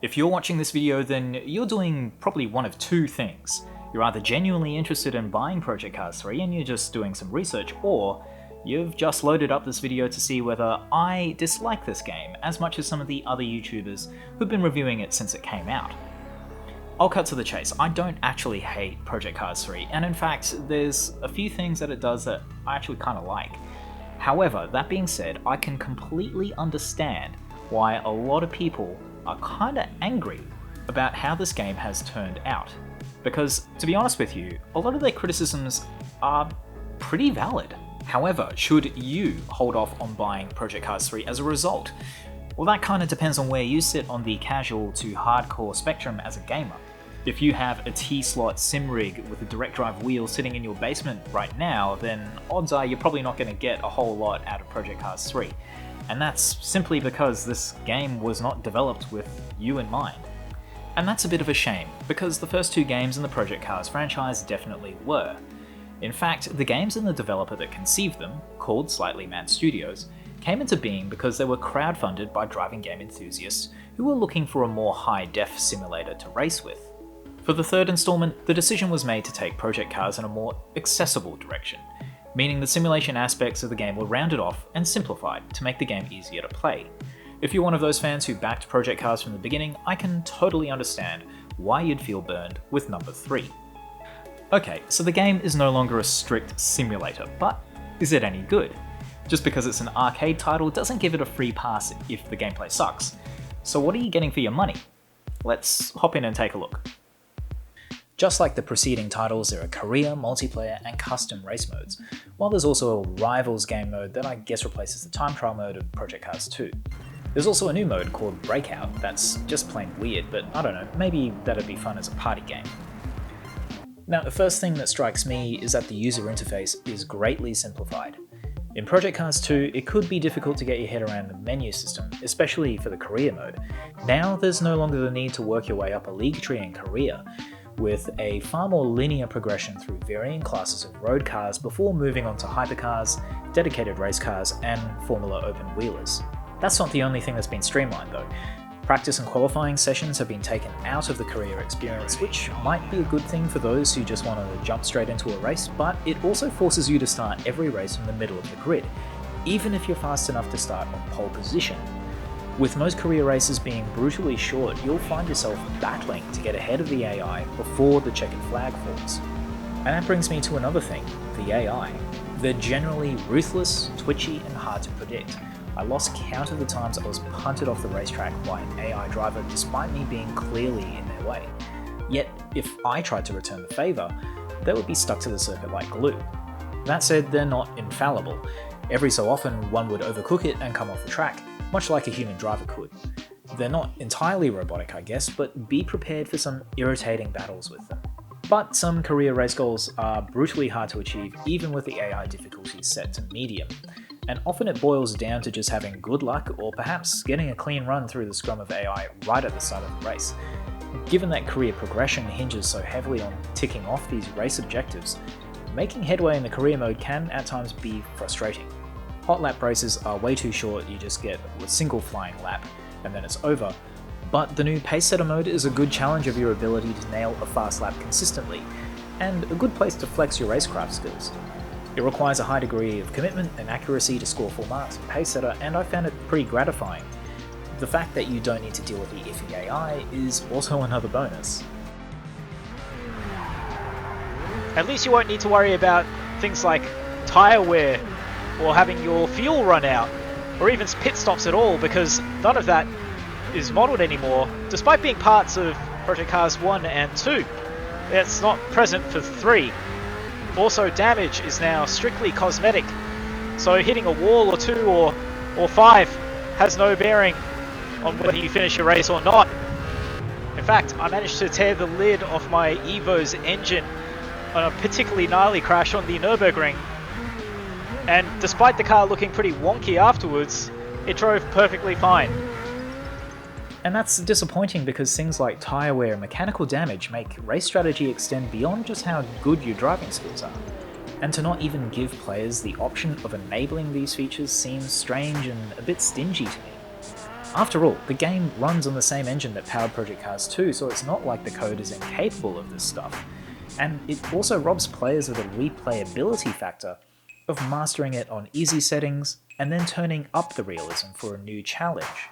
If you're watching this video, then you're doing probably one of two things. You're either genuinely interested in buying Project Cars 3 and you're just doing some research, or you've just loaded up this video to see whether I dislike this game as much as some of the other YouTubers who've been reviewing it since it came out. I'll cut to the chase. I don't actually hate Project Cars 3, and in fact, there's a few things that it does that I actually kind of like. However, that being said, I can completely understand why a lot of people are kind of angry about how this game has turned out. Because, to be honest with you, a lot of their criticisms are pretty valid. However, should you hold off on buying Project Cars 3 as a result? Well, that kind of depends on where you sit on the casual to hardcore spectrum as a gamer. If you have a T-slot sim rig with a direct drive wheel sitting in your basement right now, then odds are you're probably not going to get a whole lot out of Project Cars 3. And that's simply because this game was not developed with you in mind. And that's a bit of a shame, because the first two games in the Project Cars franchise definitely were. In fact, the games and the developer that conceived them, called Slightly Mad Studios, came into being because they were crowdfunded by driving game enthusiasts who were looking for a more high-def simulator to race with. For the third installment, the decision was made to take Project Cars in a more accessible direction, meaning the simulation aspects of the game were rounded off and simplified to make the game easier to play. If you're one of those fans who backed Project Cars from the beginning, I can totally understand why you'd feel burned with number 3. Okay, so the game is no longer a strict simulator, but is it any good? Just because it's an arcade title doesn't give it a free pass if the gameplay sucks. So what are you getting for your money? Let's hop in and take a look. Just like the preceding titles, there are career, multiplayer, and custom race modes, while there's also a Rivals game mode that I guess replaces the time trial mode of Project Cars 2. There's also a new mode called Breakout that's just plain weird, but I don't know, maybe that'd be fun as a party game. Now, the first thing that strikes me is that the user interface is greatly simplified. In Project Cars 2, it could be difficult to get your head around the menu system, especially for the career mode. Now, there's no longer the need to work your way up a league tree in career, with a far more linear progression through varying classes of road cars before moving on to hypercars, dedicated race cars, and Formula open wheelers. That's not the only thing that's been streamlined though. Practice and qualifying sessions have been taken out of the career experience, which might be a good thing for those who just want to jump straight into a race, but it also forces you to start every race from the middle of the grid, even if you're fast enough to start on pole position. With most career races being brutally short, you'll find yourself battling to get ahead of the AI before the checkered flag falls. And that brings me to another thing, the AI. They're generally ruthless, twitchy, and hard to predict. I lost count of the times I was punted off the racetrack by an AI driver despite me being clearly in their way. Yet, if I tried to return the favour, they would be stuck to the circuit like glue. That said, they're not infallible. Every so often, one would overcook it and come off the track, much like a human driver could. They're not entirely robotic, I guess, but be prepared for some irritating battles with them. But some career race goals are brutally hard to achieve even with the AI difficulty set to medium, and often it boils down to just having good luck or perhaps getting a clean run through the scrum of AI right at the start of the race. Given that career progression hinges so heavily on ticking off these race objectives, making headway in the career mode can at times be frustrating. Hot lap races are way too short, you just get a single flying lap and then it's over, but the new pace setter mode is a good challenge of your ability to nail a fast lap consistently, and a good place to flex your racecraft skills. It requires a high degree of commitment and accuracy to score full marks in pace setter, and I found it pretty gratifying. The fact that you don't need to deal with the iffy AI is also another bonus. At least you won't need to worry about things like tyre wear, or having your fuel run out, or even pit stops at all, because none of that is modelled anymore, despite being parts of Project Cars 1 and 2. It's not present for 3. Also, damage is now strictly cosmetic, so hitting a wall or 2 or 5 has no bearing on whether you finish your race or not. In fact, I managed to tear the lid off my Evo's engine on a particularly gnarly crash on the Nürburgring, and despite the car looking pretty wonky afterwards, it drove perfectly fine. And that's disappointing because things like tyre wear and mechanical damage make race strategy extend beyond just how good your driving skills are. And to not even give players the option of enabling these features seems strange and a bit stingy to me. After all, the game runs on the same engine that powered Project Cars 2, so it's not like the code is incapable of this stuff. And it also robs players of the replayability factor of mastering it on easy settings and then turning up the realism for a new challenge.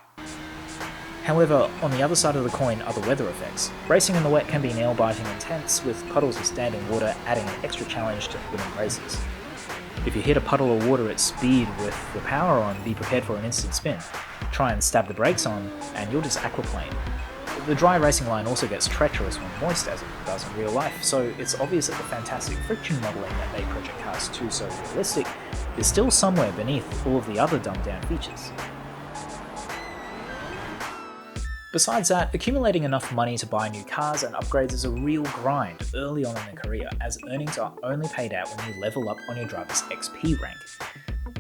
However, on the other side of the coin are the weather effects. Racing in the wet can be nail-biting intense, with puddles of standing water adding an extra challenge to winning races. If you hit a puddle of water at speed with the power on, be prepared for an instant spin. Try and stab the brakes on, and you'll just aquaplane. The dry racing line also gets treacherous when moist, as it does in real life, so it's obvious that the fantastic friction modelling that made Project Cars 2 so realistic is still somewhere beneath all of the other dumbed-down features. Besides that, accumulating enough money to buy new cars and upgrades is a real grind early on in a career, as earnings are only paid out when you level up on your driver's XP rank.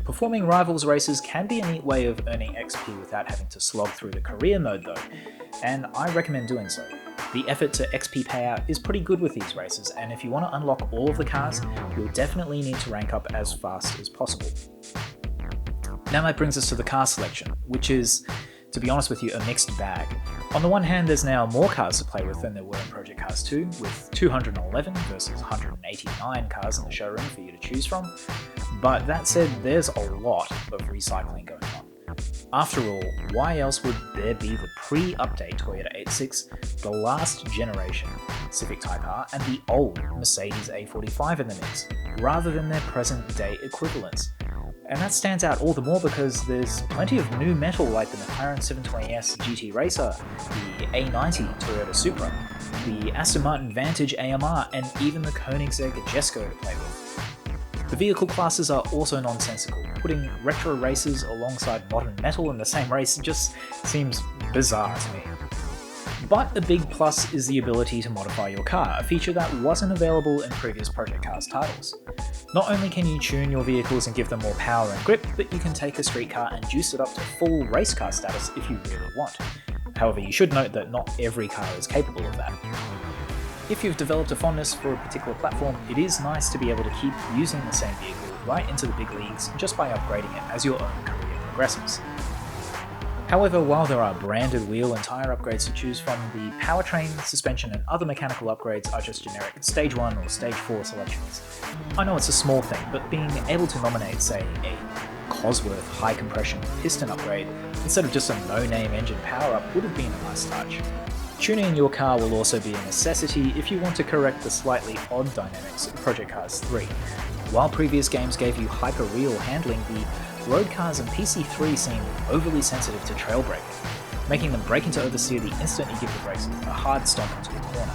Performing rivals races can be a neat way of earning XP without having to slog through the career mode though, and I recommend doing so. The effort to XP payout is pretty good with these races, and if you want to unlock all of the cars, you'll definitely need to rank up as fast as possible. Now that brings us to the car selection, which is, to be honest with you, a mixed bag. On the one hand, there's now more cars to play with than there were in Project Cars 2, with 211 versus 189 cars in the showroom for you to choose from. But that said, there's a lot of recycling going on. After all, why else would there be the pre-update Toyota 86, the last generation Civic Type R, and the old Mercedes A45 in the mix, rather than their present-day equivalents? And that stands out all the more because there's plenty of new metal like the McLaren 720S GT Racer, the A90 Toyota Supra, the Aston Martin Vantage AMR, and even the Koenigsegg Jesko to play with. The vehicle classes are also nonsensical. Putting retro races alongside modern metal in the same race just seems bizarre to me. But a big plus is the ability to modify your car, a feature that wasn't available in previous Project Cars titles. Not only can you tune your vehicles and give them more power and grip, but you can take a street car and juice it up to full race car status if you really want. However, you should note that not every car is capable of that. If you've developed a fondness for a particular platform, it is nice to be able to keep using the same vehicle right into the big leagues just by upgrading it as your own career progresses. However, while there are branded wheel and tyre upgrades to choose from, the powertrain, suspension and other mechanical upgrades are just generic Stage 1 or Stage 4 selections. I know it's a small thing, but being able to nominate, say, a Cosworth high compression piston upgrade instead of just a no-name engine power-up would have been a nice touch. Tuning your car will also be a necessity if you want to correct the slightly odd dynamics of Project Cars 3. While previous games gave you hyper-real handling, the road cars in PC3 seem overly sensitive to trail braking, making them brake into oversteer the instant you give the brakes a hard stomp into the corner.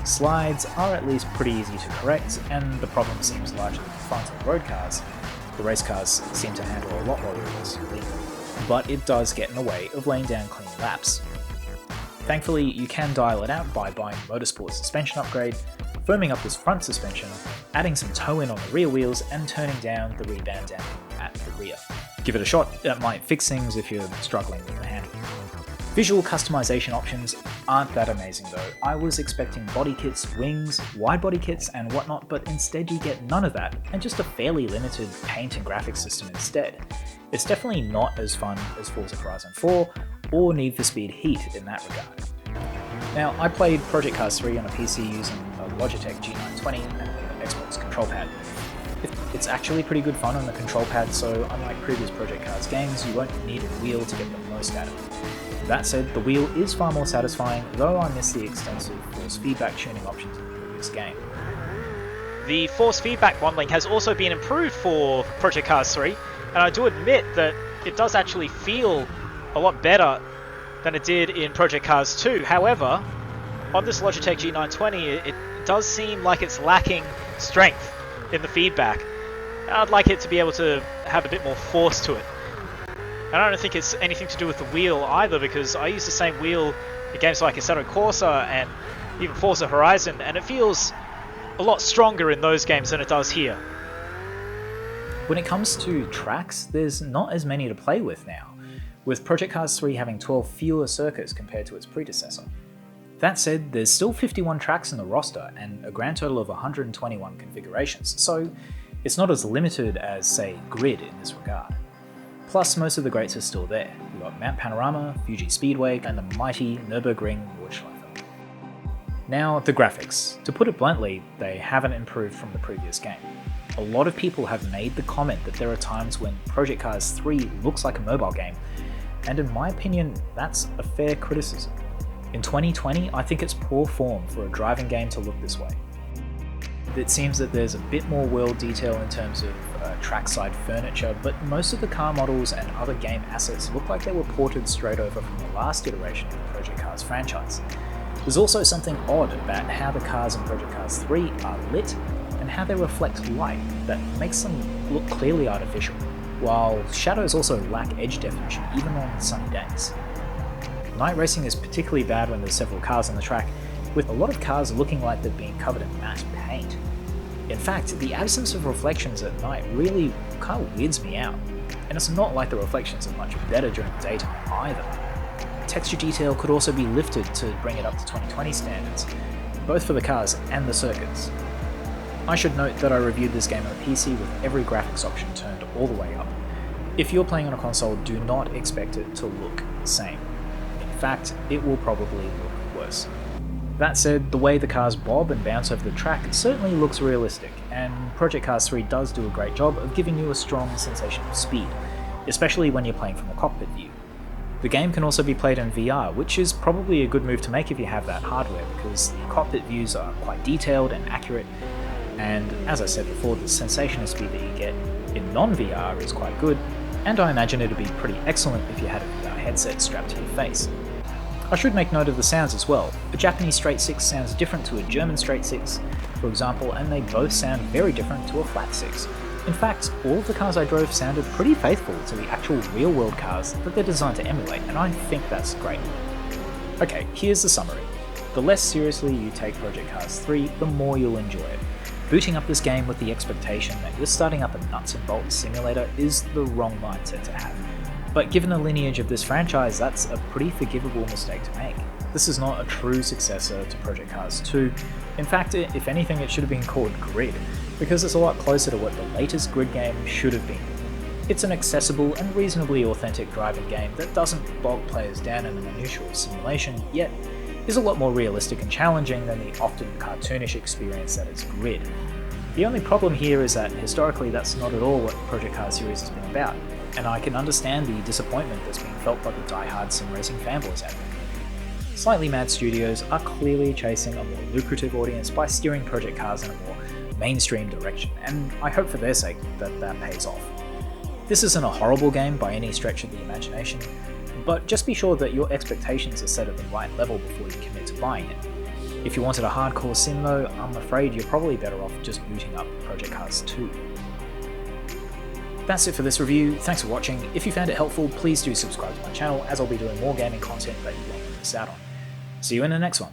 Slides are at least pretty easy to correct, and the problem seems largely confined to the road cars. The race cars seem to handle a lot more realistically, but it does get in the way of laying down clean laps. Thankfully, you can dial it out by buying the Motorsport suspension upgrade, firming up this front suspension, adding some toe-in on the rear wheels, and turning down the rebound damping at the rear. Give it a shot, that might fix things if you're struggling with the handling. Visual customization options aren't that amazing though. I was expecting body kits, wings, wide body kits and whatnot, but instead you get none of that, and just a fairly limited paint and graphics system instead. It's definitely not as fun as Forza Horizon 4 or Need for Speed Heat in that regard. Now, I played Project Cars 3 on a PC using a Logitech G920 and an Xbox control pad. It's actually pretty good fun on the control pad, so unlike previous Project Cars games, you won't need a wheel to get the most out of it. That said, the wheel is far more satisfying, though I miss the extensive force feedback tuning options in the previous game. The force feedback modelling has also been improved for Project Cars 3, and I do admit that it does actually feel a lot better than it did in Project Cars 2. However, on this Logitech G920, it does seem like it's lacking strength in the feedback. I'd like it to be able to have a bit more force to it. And I don't think it's anything to do with the wheel either, because I use the same wheel in games like Assetto Corsa and even Forza Horizon, and it feels a lot stronger in those games than it does here. When it comes to tracks, there's not as many to play with now, with Project Cars 3 having 12 fewer circuits compared to its predecessor. That said, there's still 51 tracks in the roster and a grand total of 121 configurations, so it's not as limited as, say, Grid in this regard. Plus, most of the greats are still there, got Mount Panorama, Fuji Speedway, and the mighty Nürburgring Nordschleife. Now, the graphics. To put it bluntly, they haven't improved from the previous game. A lot of people have made the comment that there are times when Project Cars 3 looks like a mobile game, and in my opinion, that's a fair criticism. In 2020, I think it's poor form for a driving game to look this way. It seems that there's a bit more world detail in terms of trackside furniture, but most of the car models and other game assets look like they were ported straight over from the last iteration of the Project Cars franchise. There's also something odd about how the cars in Project Cars 3 are lit and how they reflect light that makes them look clearly artificial, while shadows also lack edge definition even on sunny days. Night racing is particularly bad when there's several cars on the track, with a lot of cars looking like they've been covered in matte paint. In fact, the absence of reflections at night really kind of weirds me out, and it's not like the reflections are much better during the daytime either. Texture detail could also be lifted to bring it up to 2020 standards, both for the cars and the circuits. I should note that I reviewed this game on a PC with every graphics option turned all the way up. If you're playing on a console, do not expect it to look the same. In fact, it will probably look worse. That said, the way the cars bob and bounce over the track certainly looks realistic, and Project Cars 3 does do a great job of giving you a strong sensation of speed, especially when you're playing from a cockpit view. The game can also be played in VR, which is probably a good move to make if you have that hardware, because the cockpit views are quite detailed and accurate, and as I said before, the sensation of speed that you get in non-VR is quite good, and I imagine it'd be pretty excellent if you had a VR headset strapped to your face. I should make note of the sounds as well. A Japanese straight 6 sounds different to a German straight 6, for example, and they both sound very different to a flat 6. In fact, all of the cars I drove sounded pretty faithful to the actual real-world cars that they're designed to emulate, and I think that's great. Okay, here's the summary. The less seriously you take Project Cars 3, the more you'll enjoy it. Booting up this game with the expectation that you're starting up a nuts and bolts simulator is the wrong mindset to have. But given the lineage of this franchise, that's a pretty forgivable mistake to make. This is not a true successor to Project Cars 2. In fact, if anything, it should have been called Grid, because it's a lot closer to what the latest Grid game should have been. It's an accessible and reasonably authentic driving game that doesn't bog players down in an unusual simulation, yet is a lot more realistic and challenging than the often cartoonish experience that is Grid. The only problem here is that historically that's not at all what the Project Cars series has been about, and I can understand the disappointment that's being felt by the die-hard sim racing fanboys out there. Slightly Mad Studios are clearly chasing a more lucrative audience by steering Project Cars in a more mainstream direction, and I hope for their sake that that pays off. This isn't a horrible game by any stretch of the imagination, but just be sure that your expectations are set at the right level before you commit to buying it. If you wanted a hardcore sim though, I'm afraid you're probably better off just booting up Project Cars 2. That's it for this review. Thanks for watching. If you found it helpful, please do subscribe to my channel, as I'll be doing more gaming content that you won't miss out on. See you in the next one.